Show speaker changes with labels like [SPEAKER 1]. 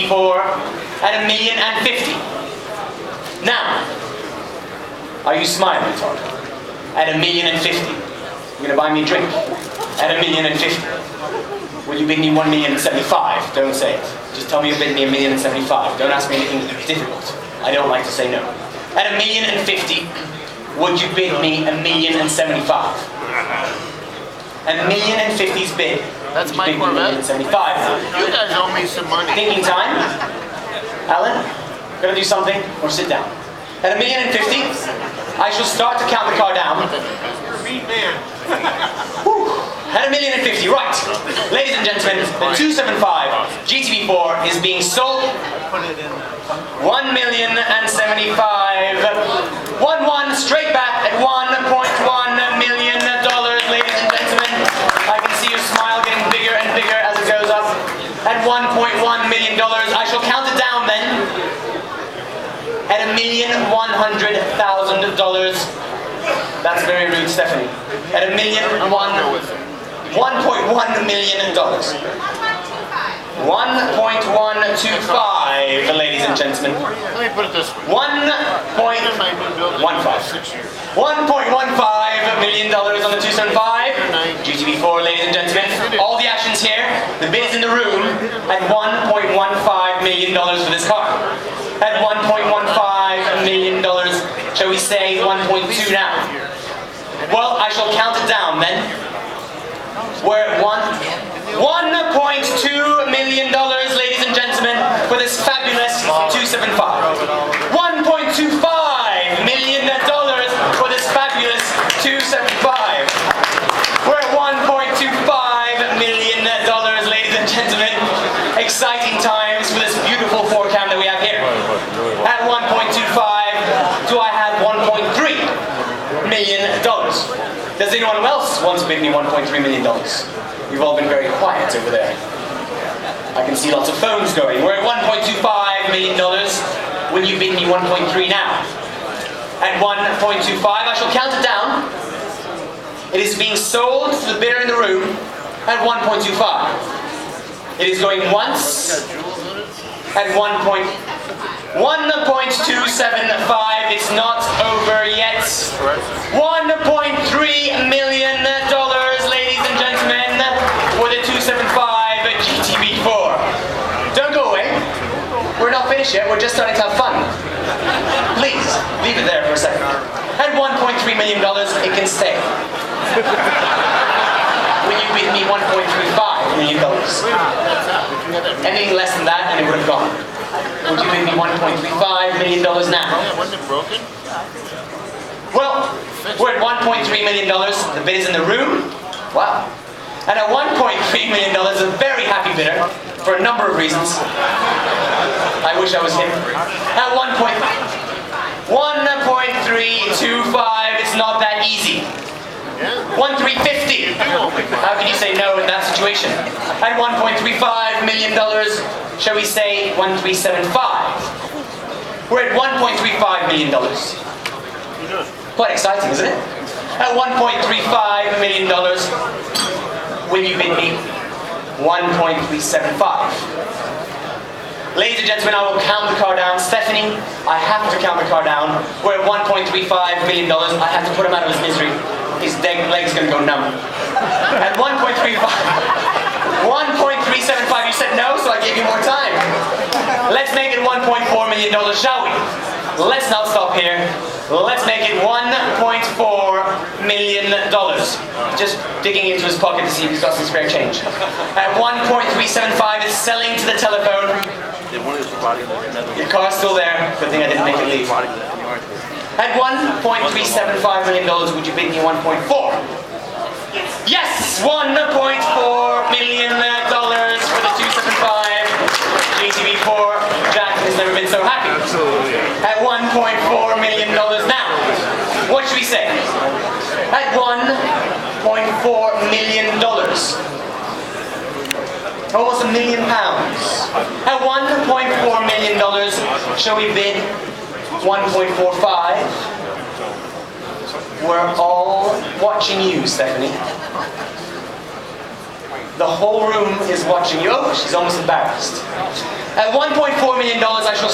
[SPEAKER 1] GTB4 at $1,050,000. Now, are you smiling, Todd? At $1,050,000. You're gonna buy me a drink at $1,050,000. Will you bid me $1,075,000? Don't say it. Just tell me you bid me $1,075,000. Don't ask me anything difficult. I don't like to say no. At $1,050,000, would you bid me $1,075,000? $1,050,000's bid.
[SPEAKER 2] That's my Corvette.
[SPEAKER 1] $1,075,000.
[SPEAKER 2] You guys owe me some money.
[SPEAKER 1] Thinking time? Alan, gonna do something or sit down? At $1,050,000, I shall start to count the car down. At $1,050,000, right. Ladies and gentlemen, the 275 GTB4 is being sold. $1,075,000. 1-1 straight back at $1.1 million, ladies and gentlemen. I can see your smile getting bigger and bigger as it goes up. At $1.1 million, I shall count it down then. At $1,100,000. That's very rude, Stephanie. At $1.1 million. $1.125, ladies and gentlemen.
[SPEAKER 2] Let me put it this way.
[SPEAKER 1] $1.15 million on the 275. GTB4, ladies and gentlemen. All the action's here. The bid is in the room at $1.15 million for this car. At $1.15 million, shall we say 1.2 now? Well, I shall count it down then. We're at $1.2 million, ladies and gentlemen, for this fabulous 275. $1.25 million for this fabulous 275. We're at $1.25 million, ladies and gentlemen. Exciting times for this beautiful 4-cam that we have here. At 1.25, do I have $1.3 million? Does anyone else want to bid me $1.3 million? You've all been very quiet over there. I can see lots of phones going. We're at $1.25 million. Will you bid me 1.3 now? At 1.25, I shall count it down. It is being sold to the bidder in the room at 1.25. It is going once at 1.275. It's not over yet. $1.3 million, ladies and gentlemen, for the 275 GTB4. Don't go away. We're not finished yet. We're just starting to have fun. Please, leave it there for a second. At $1.3 million, it can stay. Will you bid me $1.35 million? Anything less than that, and it would have gone. Would you bid me $1.35 million now?
[SPEAKER 2] Wasn't it broken?
[SPEAKER 1] Well, we're at $1.3 million. The bid is in the room. Wow. And at $1.3 million, a very happy bidder for a number of reasons. I wish I was him. At 1.325, it's not that easy. 1.350. How can you say no in that situation? At $1.35 million, shall we say 1.375? We're at $1.35 million. Quite exciting, isn't it? At $1.35 million, will you bid me 1.375? Ladies and gentlemen, I will count the car down. Stephanie, I have to count the car down. We're at $1.35 million. I have to put him out of his misery. His leg's gonna go numb. At 1.35, 1.375, you said no, so I gave you more time. Let's make it $1.4 million, shall we? Let's not stop here. Let's make it $1.4 million. Just digging into his pocket to see if he's got some spare change. At 1.375, it's selling to the telephone. Your car's still there. Good thing I didn't make it leave. At $1.375 million, would you bid me 1.4? Yes! $1.4 million for the 275 GTB4. Jack has never been so happy. At $1.4 million now. What should we say? At $1.4 million. Almost £1 million. At $1.4 million, shall we bid 1.45? We're all watching you, Stephanie. The whole room is watching you. Oh, she's almost embarrassed. At $1.4 million, I shall